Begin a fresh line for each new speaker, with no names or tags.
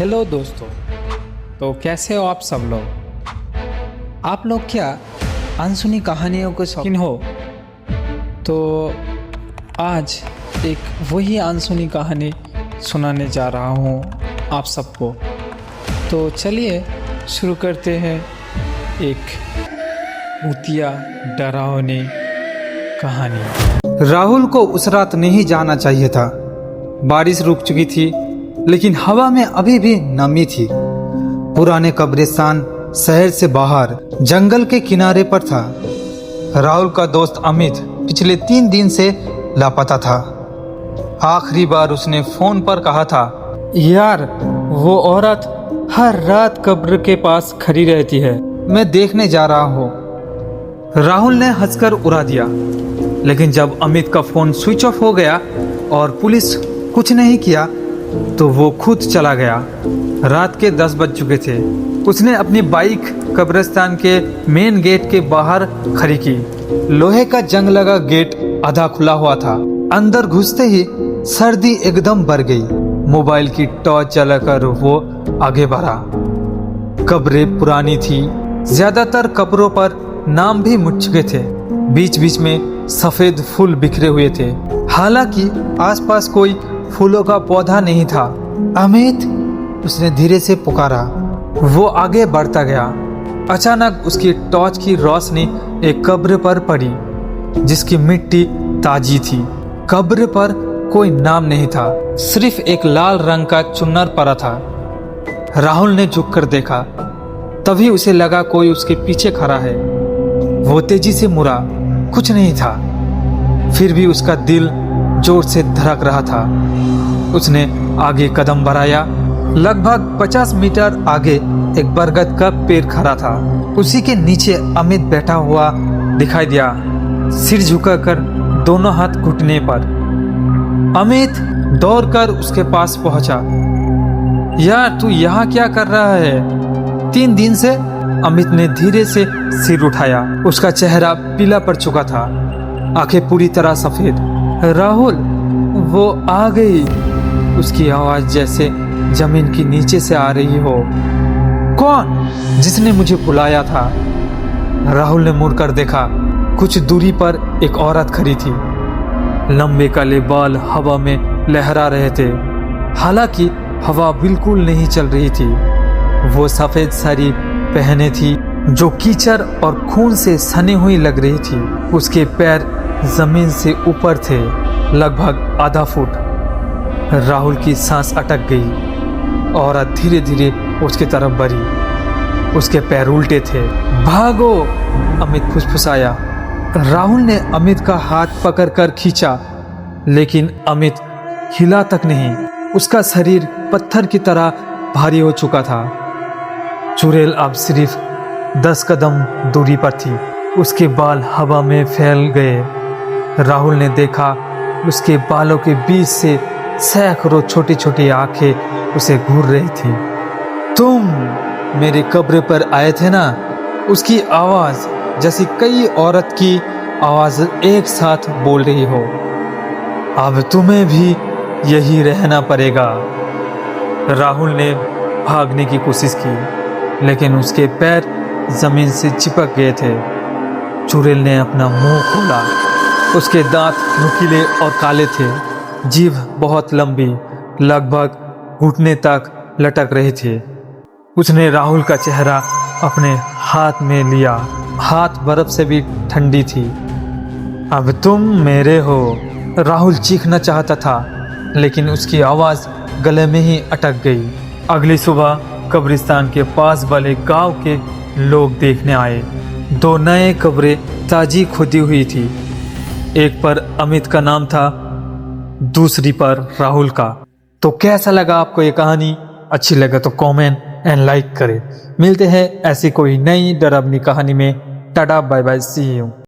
Hello दोस्तों, तो कैसे हो आप सब लोग। आप लोग क्या अनसुनी कहानियों के शौकीन हो? तो आज एक वही अनसुनी कहानी सुनाने जा रहा हूँ आप सबको। तो चलिए शुरू करते हैं एक भूतिया डरावनी कहानी।
राहुल को उस रात नहीं जाना चाहिए था। बारिश रुक चुकी थी, लेकिन हवा में अभी भी नमी थी। पुराने कब्रिस्तान शहर से बाहर जंगल के किनारे पर था। राहुल का दोस्त अमित पिछले 3 दिन से लापता था। आखिरी बार उसने फोन पर कहा था,
यार वो औरत हर रात कब्र के पास खड़ी रहती है,
मैं देखने जा रहा हूँ। राहुल ने हंसकर उड़ा दिया, लेकिन जब अमित का फोन स्विच ऑफ हो गया और पुलिस कुछ नहीं किया तो वो खुद चला गया। रात के 10 बज चुके थे। उसने अपनी बाइक कब्रिस्तान के मेन गेट के बाहर खड़ी की। लोहे का जंग लगा गेट आधा खुला हुआ था। अंदर घुसते ही सर्दी एकदम बढ़ गई। मोबाइल की टॉर्च जलाकर वो आगे बढ़ा। कब्रें पुरानी थी, ज्यादातर कब्रों पर नाम भी मिट चुके थे। बीच बीच में सफेद फूल बिखरे हुए थे, हालांकि आसपास कोई फूलों का पौधा नहीं था। अमित, उसने धीरे से पुकारा। वो आगे बढ़ता गया। अचानक उसकी टॉर्च की रोशनी एक कब्र पर पड़ी, जिसकी मिट्टी ताजी थी। कब्र पर कोई नाम नहीं था, सिर्फ एक लाल रंग का चुन्नर पड़ा था। राहुल ने झुककर देखा, तभी उसे लगा कोई उसके पीछे खड़ा है। वो तेजी से मुड़ा, कुछ नहीं था। फिर भी उसका दिल जोर से धड़क रहा था। उसने आगे कदम बढ़ाया। लगभग 50 मीटर आगे एक बरगद का पेड़ खड़ा था। उसी के नीचे अमित बैठा हुआ दिखाई दिया, सिर झुकाकर, दोनों हाथ घुटने पर। अमित दौड़कर उसके पास पहुंचा। यार तू यहाँ क्या कर रहा है? 3 दिन से? अमित ने धीरे से सिर उठाया। उसका चेहरा पीला पड़ चुका था, आंखें पूरी तरह सफेद। राहुल, वो आ गई। उसकी आवाज जैसे जमीन की नीचे से आ रही हो। कौन? जिसने मुझे बुलाया था। राहुल ने मुड़कर देखा। कुछ दूरी पर एक औरत खड़ी थी। लंबे काले बाल हवा में लहरा रहे थे, हालांकि हवा बिल्कुल नहीं चल रही थी। वो सफेद साड़ी पहने थी जो कीचड़ और खून से सनी हुई लग रही थी। उसके पैर जमीन से ऊपर थे, लगभग आधा फुट। राहुल की सांस अटक गई। औरत धीरे धीरे उसकी तरफ बढ़ी। उसके पैर उल्टे थे। भागो, अमित फुसफुसाया। राहुल ने अमित का हाथ पकड़कर खींचा, लेकिन अमित हिला तक नहीं। उसका शरीर पत्थर की तरह भारी हो चुका था। चुड़ैल अब सिर्फ 10 कदम दूरी पर थी। उसके बाल हवा में फैल गए। राहुल ने देखा, उसके बालों के बीच से सैकड़ों छोटी छोटी आंखें उसे घूर रही थी। तुम मेरे कब्र पर आए थे ना? उसकी आवाज जैसी कई औरत की आवाज एक साथ बोल रही हो। अब तुम्हें भी यही रहना पड़ेगा। राहुल ने भागने की कोशिश की, लेकिन उसके पैर जमीन से चिपक गए थे। चुड़ैल ने अपना मुंह खोला। उसके दांत नुकीले और काले थे। जीभ बहुत लंबी, लगभग घुटने तक लटक रही थी। उसने राहुल का चेहरा अपने हाथ में लिया। हाथ बर्फ से भी ठंडी थी। अब तुम मेरे हो। राहुल चीखना चाहता था, लेकिन उसकी आवाज गले में ही अटक गई। अगली सुबह कब्रिस्तान के पास वाले गांव के लोग देखने आए। 2 नए कब्रें ताजी खुदी हुई थी। एक पर अमित का नाम था, दूसरी पर राहुल का। तो कैसा लगा आपको ये कहानी? अच्छी लगे तो कमेंट एंड लाइक करें। मिलते हैं ऐसी कोई नई डरावनी कहानी में। Tata bye bye, see you.